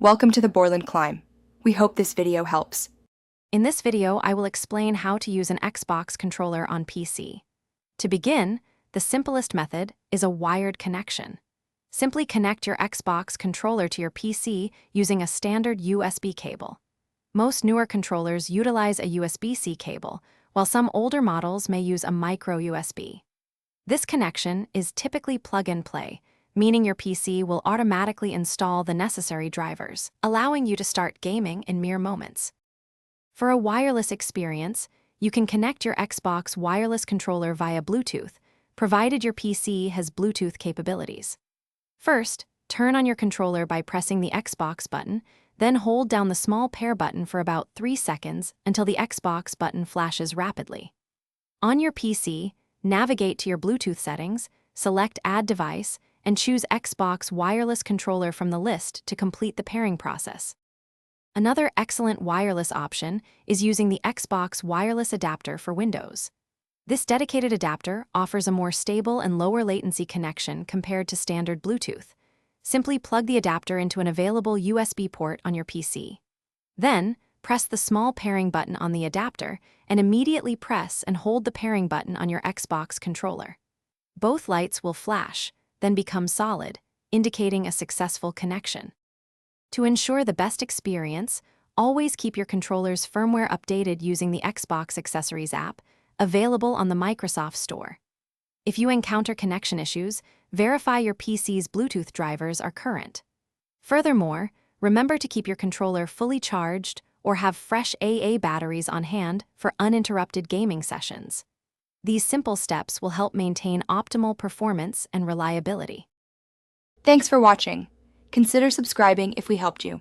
Welcome to the Borland Climb. We hope this video helps. In this video, I will explain how to use an Xbox controller on PC. To begin, the simplest method is a wired connection. Simply connect your Xbox controller to your PC using a standard USB cable. Most newer controllers utilize a USB-C cable, while some older models may use a micro USB. This connection is typically plug-and-play, meaning your PC will automatically install the necessary drivers, allowing you to start gaming in mere moments. For a wireless experience, you can connect your Xbox wireless controller via Bluetooth, provided your PC has Bluetooth capabilities. First, turn on your controller by pressing the Xbox button, then hold down the small pair button for about 3 seconds until the Xbox button flashes rapidly. On your PC, navigate to your Bluetooth settings, select Add Device, and choose Xbox Wireless Controller from the list to complete the pairing process. Another excellent wireless option is using the Xbox Wireless Adapter for Windows. This dedicated adapter offers a more stable and lower latency connection compared to standard Bluetooth. Simply plug the adapter into an available USB port on your PC. Then, press the small pairing button on the adapter and immediately press and hold the pairing button on your Xbox controller. Both lights will flash, then become solid, indicating a successful connection. To ensure the best experience, always keep your controller's firmware updated using the Xbox Accessories app, available on the Microsoft Store. If you encounter connection issues, verify your PC's Bluetooth drivers are current. Furthermore, remember to keep your controller fully charged or have fresh AA batteries on hand for uninterrupted gaming sessions. These simple steps will help maintain optimal performance and reliability. Thanks for watching. Consider subscribing if we helped you.